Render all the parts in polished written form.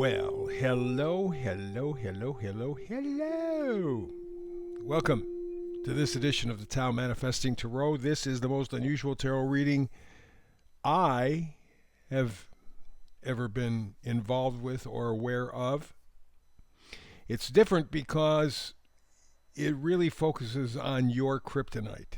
Well, hello. Welcome to this edition of the Tao Manifesting Tarot. This is the most unusual tarot reading I have ever been involved with or aware of. It's different because it really focuses on your kryptonite.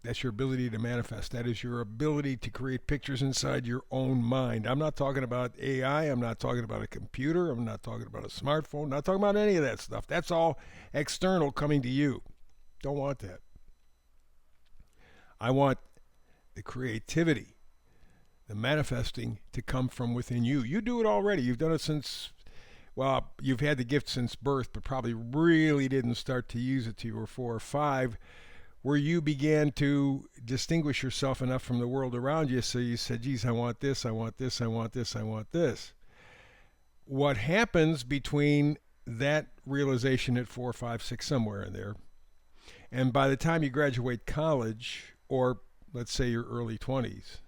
That's your ability to manifest. That is your ability to create pictures inside your own mind. I'm not talking about AI. I'm not talking about a computer. I'm not talking about a smartphone. I'm not talking about any of that stuff. That's all external coming to you. Don't want that. I want the creativity, the manifesting to come from within you. You do it already. You've done it since, well, you've had the gift since birth, but probably really didn't start to use it till you were 4 or 5. Where you began to distinguish yourself enough from the world around you, so you said, geez, I want this, I want this, I want this, I want this. What happens between that realization at 4, 5, 6, somewhere in there, and by the time you graduate college, or let's say your early 20s,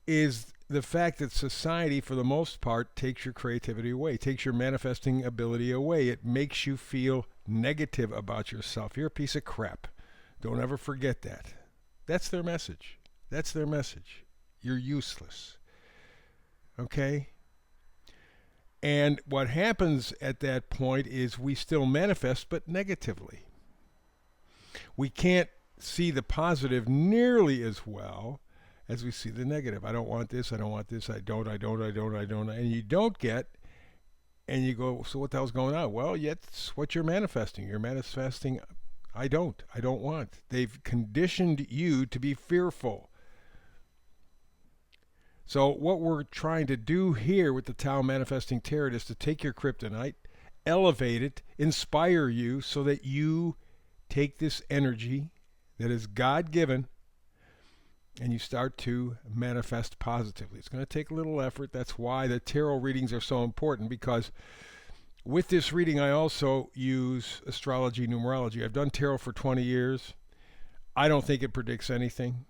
is the fact that society, for the most part, takes your creativity away, takes your manifesting ability away. It makes you feel negative about yourself. You're a piece of crap. Don't ever forget that. That's their message. That's their message. You're useless. Okay? And what happens at that point is we still manifest, but negatively. We can't see the positive nearly as well as we see the negative. I don't want this, I don't want this, I don't, and you don't get, and you go, so what the hell's going on? Well, that's what you're manifesting. You're manifesting, I don't want. They've conditioned you to be fearful. So what we're trying to do here with the Tao Manifesting Tarot is to take your kryptonite, elevate it, inspire you so that you take this energy that is God-given and you start to manifest positively. It's going to take a little effort. That's why the tarot readings are so important, because with this reading, I also use astrology, numerology. I've done tarot for 20 years. I don't think it predicts anything,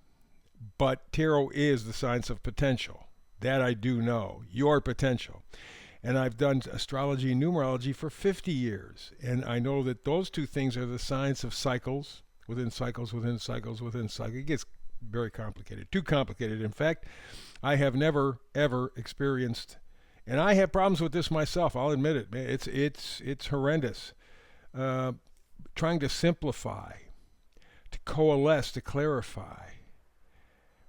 but tarot is the science of potential. That I do know, your potential. And I've done astrology and numerology for 50 years. And I know that those two things are the science of cycles, within cycles, within cycles, within cycles. It gets very complicated, too complicated. In fact, I have never, ever experienced, and I have problems with this myself, I'll admit it, man. It's horrendous. Trying to simplify, to coalesce, to clarify,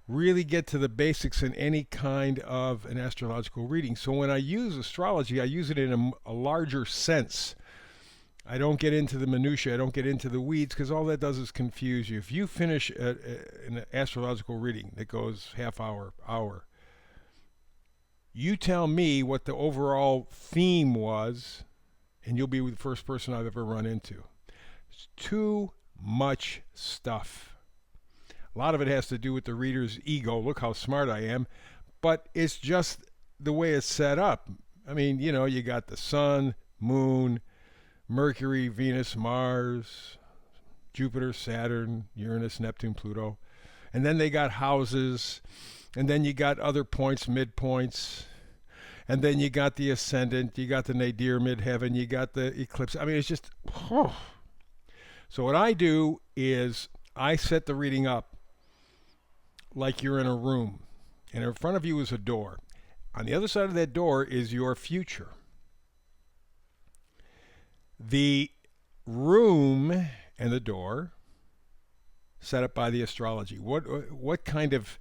really get to the basics in any kind of an astrological reading. So when I use astrology, I use it in a larger sense. I don't get into the minutiae, I don't get into the weeds, because all that does is confuse you. If you finish an astrological reading that goes half hour, you tell me what the overall theme was, and you'll be the first person I've ever run into. It's too much stuff. A lot of it has to do with the reader's ego. Look how smart I am. But it's just the way it's set up. I mean, you got the sun, moon, Mercury, Venus, Mars, Jupiter, Saturn, Uranus, Neptune, Pluto. And then they got houses. And then you got other points, midpoints. And then you got the ascendant. You got the nadir, midheaven. You got the eclipse. I mean, it's just... So what I do is I set the reading up like you're in a room. And in front of you is a door. On the other side of that door is your future. The room and the door set up by the astrology. What kind of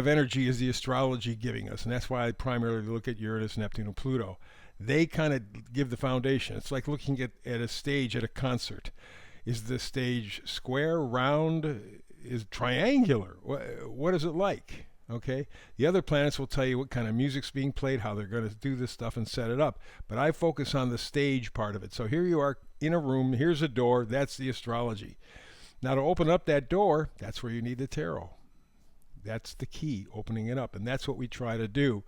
energy is the astrology giving us? And that's why I primarily look at Uranus, Neptune, and Pluto. They kind of give the foundation. It's like looking at a stage at a concert. Is the stage square, round, is triangular? What is it like? Okay, the other planets will tell you what kind of music's being played, how they're going to do this stuff and set it up. But I focus on the stage part of it. So here you are in a room, here's a door, that's the astrology. Now to open up that door, that's where you need the tarot. That's the key, opening it up. And that's what we try to do.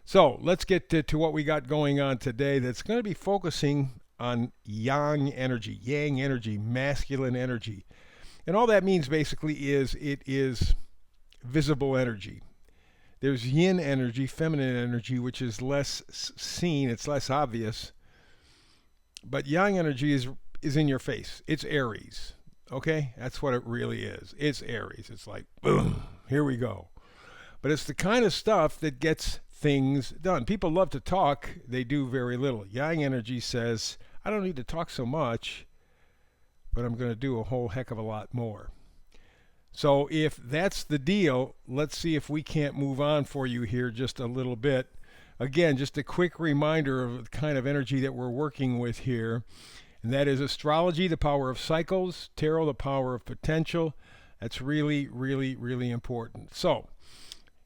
So let's get to what we got going on today. That's going to be focusing on yang energy, masculine energy. And all that means basically is it is visible energy. There's yin energy, feminine energy, which is less seen, it's less obvious. But yang energy is in your face. It's Aries. Okay? That's what it really is. It's Aries. It's like, boom, here we go. But it's the kind of stuff that gets things done. People love to talk, they do very little. Yang energy says, I don't need to talk so much, but I'm going to do a whole heck of a lot more. So if that's the deal, let's see if we can't move on for you here just a little bit. Again, just a quick reminder of the kind of energy that we're working with here. And that is astrology, the power of cycles, tarot, the power of potential. That's really, really, really important. So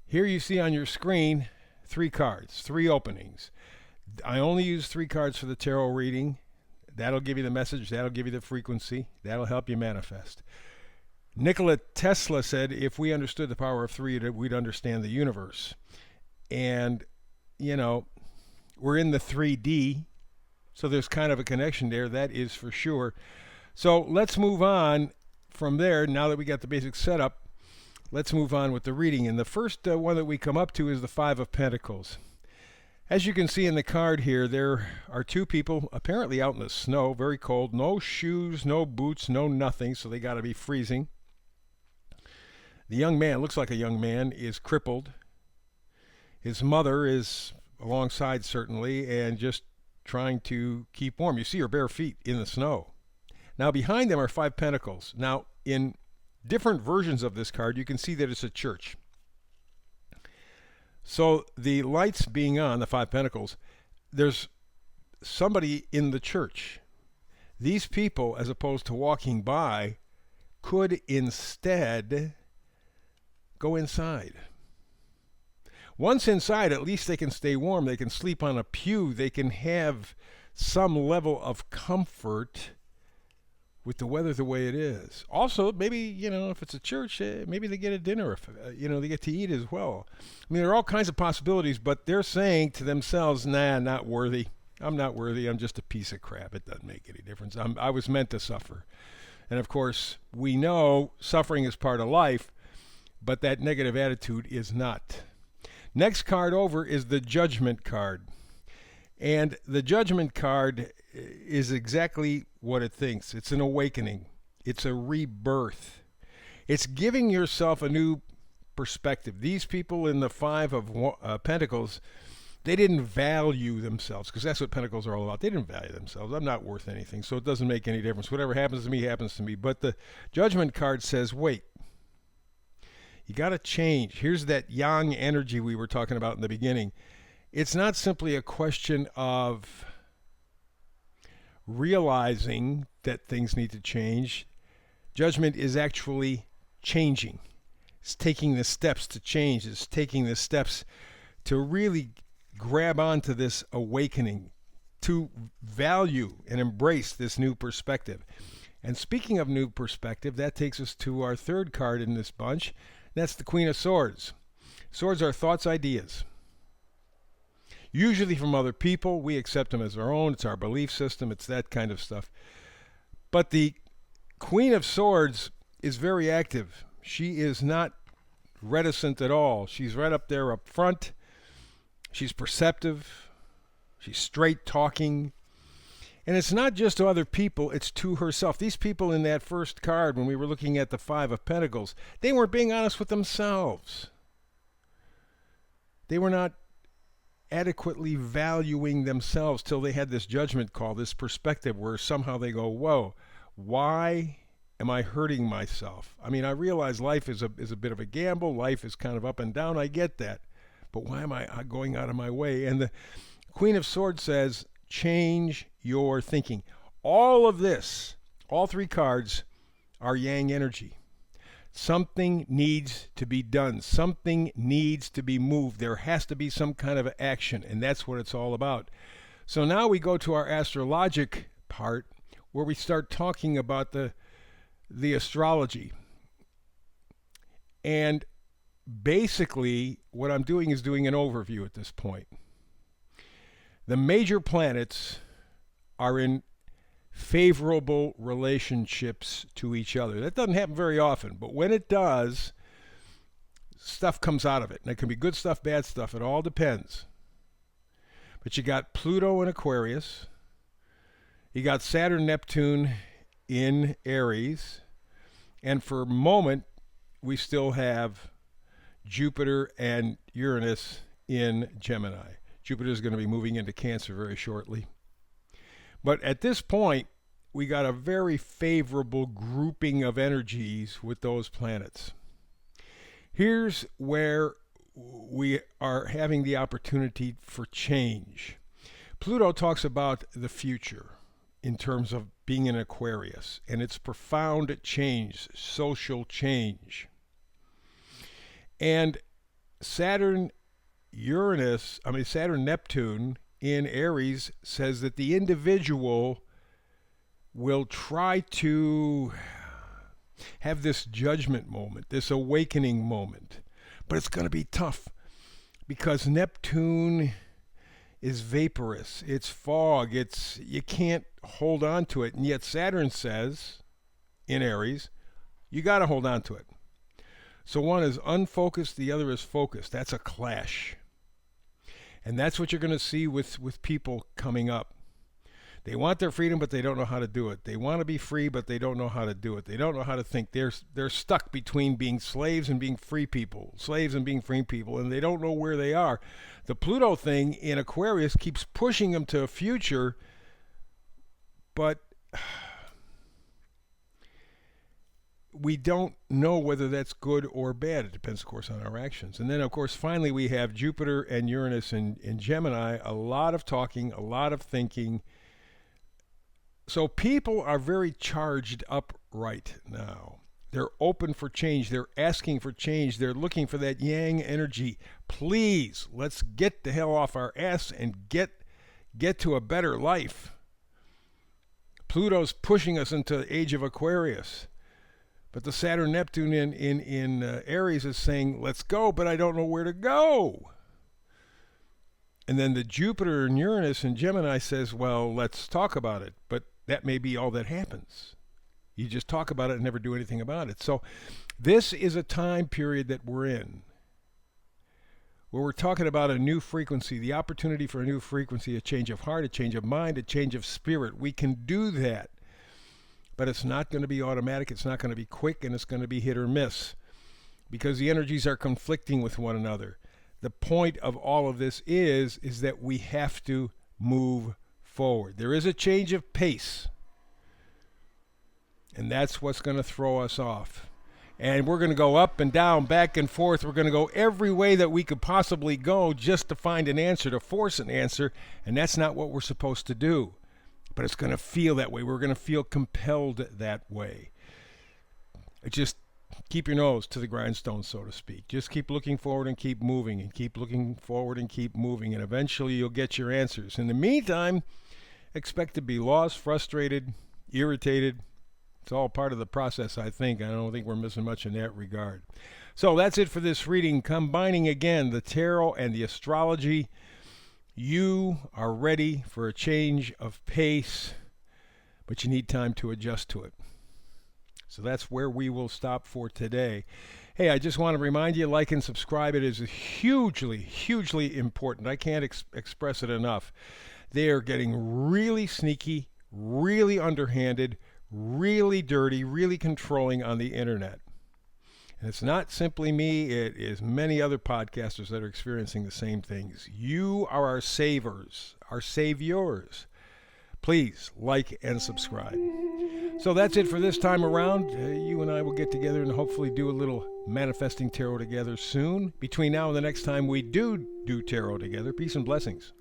here you see on your screen 3 cards, 3 openings. I only use 3 cards for the tarot reading. That'll give you the message. That'll give you the frequency. That'll help you manifest. Nikola Tesla said if we understood the power of 3, we'd understand the universe. And, you know, we're in the 3D, so there's kind of a connection there, that is for sure. So let's move on from there. Now that we got the basic setup, let's move on with the reading. And the first one that we come up to is the 5 of Pentacles. As you can see in the card here, there are 2 people apparently out in the snow, very cold, no shoes, no boots, no nothing, so they got to be freezing. The young man, looks like a young man, is crippled. His mother is alongside certainly and just trying to keep warm. You see her bare feet in the snow. Now behind them are 5 pentacles. Now in different versions of this card, you can see that it's a church. So the lights being on, the 5 pentacles, there's somebody in the church. These people, as opposed to walking by, could instead go inside. Once inside, at least they can stay warm. They can sleep on a pew. They can have some level of comfort with the weather the way it is. Also, maybe, you know, if it's a church, maybe they get a dinner, if, they get to eat as well. I mean, there are all kinds of possibilities, but they're saying to themselves, nah, not worthy. I'm not worthy. I'm just a piece of crap. It doesn't make any difference. I was meant to suffer. And of course, we know suffering is part of life, but that negative attitude is not. Next card over is the Judgment card. And the Judgment card is exactly what it thinks. It's an awakening. It's a rebirth. It's giving yourself a new perspective. These people in the 5 of Pentacles, they didn't value themselves, because that's what Pentacles are all about. They didn't value themselves. I'm not worth anything, so it doesn't make any difference. Whatever happens to me, happens to me. But the Judgment card says, wait, you got to change. Here's that yang energy we were talking about in the beginning. It's not simply a question of realizing that things need to change. Judgment is actually changing. It's taking the steps to change. It's taking the steps to really grab onto this awakening, to value and embrace this new perspective. And speaking of new perspective, that takes us to our 3rd card in this bunch. That's the Queen of Swords. Swords are thoughts, ideas. Usually from other people. We accept them as our own. It's our belief system. It's that kind of stuff. But the Queen of Swords is very active. She is not reticent at all. She's right up there up front. She's perceptive. She's straight talking. And it's not just to other people, it's to herself. These people in that first card, when we were looking at the 5 of Pentacles, they weren't being honest with themselves. They were not adequately valuing themselves till they had this judgment call, this perspective where somehow they go, whoa, why am I hurting myself? I mean, I realize life is a bit of a gamble. Life is kind of up and down. I get that. But why am I going out of my way? And the Queen of Swords says, change your thinking. All of this, all 3 cards are yang energy. Something needs to be done. Something needs to be moved. There has to be some kind of action, and that's what it's all about. So now we go to our astrologic part, where we start talking about the astrology. And basically, what I'm doing is doing an overview at this point. The major planets are in favorable relationships to each other. That doesn't happen very often, but when it does, stuff comes out of it. And it can be good stuff, bad stuff. It all depends. But you got Pluto in Aquarius. You got Saturn, Neptune in Aries. And for a moment, we still have Jupiter and Uranus in Gemini. Jupiter is going to be moving into Cancer very shortly. But at this point, we got a very favorable grouping of energies with those planets. Here's where we are having the opportunity for change. Pluto talks about the future in terms of being in Aquarius and its profound change, social change. And Saturn, Neptune in Aries says that the individual will try to have this judgment moment, this awakening moment. But it's going to be tough because Neptune is vaporous. It's fog. You can't hold on to it. And yet Saturn says in Aries, you got to hold on to it. So one is unfocused, the other is focused. That's a clash. And that's what you're going to see with people coming up. They want their freedom, but they don't know how to do it. They want to be free, but they don't know how to do it. They don't know how to think. They're stuck between being slaves and being free people, and they don't know where they are. The Pluto thing in Aquarius keeps pushing them to a future, but we don't know whether that's good or bad. It depends, of course, on our actions. And then, of course, finally, we have Jupiter and Uranus in Gemini. A lot of talking, a lot of thinking. So people are very charged up right now. They're open for change. They're asking for change. They're looking for that yang energy. Please, let's get the hell off our ass and get to a better life. Pluto's pushing us into the age of Aquarius. But the Saturn Neptune in Aries is saying, let's go, but I don't know where to go. And then the Jupiter and Uranus in Gemini says, well, let's talk about it. But that may be all that happens. You just talk about it and never do anything about it. So this is a time period that we're in where we're talking about a new frequency, the opportunity for a new frequency, a change of heart, a change of mind, a change of spirit. We can do that. But it's not going to be automatic, it's not going to be quick, and it's going to be hit or miss because the energies are conflicting with one another. The point of all of this is that we have to move forward. There is a change of pace, and that's what's going to throw us off. And we're going to go up and down, back and forth. We're going to go every way that we could possibly go just to find an answer, to force an answer, and that's not what we're supposed to do. But it's going to feel that way. We're going to feel compelled that way. Just keep your nose to the grindstone, so to speak. Just keep looking forward and keep moving, and keep looking forward and keep moving, and eventually you'll get your answers. In the meantime, expect to be lost, frustrated, irritated. It's all part of the process, I think. I don't think we're missing much in that regard. So that's it for this reading, combining again the tarot and the astrology. You are ready for a change of pace, but you need time to adjust to it. So that's where we will stop for today. Hey, I just want to remind you, like and subscribe. It is hugely, hugely important. I can't express it enough. They are getting really sneaky, really underhanded, really dirty, really controlling on the internet. And it's not simply me, it is many other podcasters that are experiencing the same things. You are our saviors. Please like and subscribe. So that's it for this time around. You and I will get together and hopefully do a little manifesting tarot together soon. Between now and the next time we do tarot together, peace and blessings.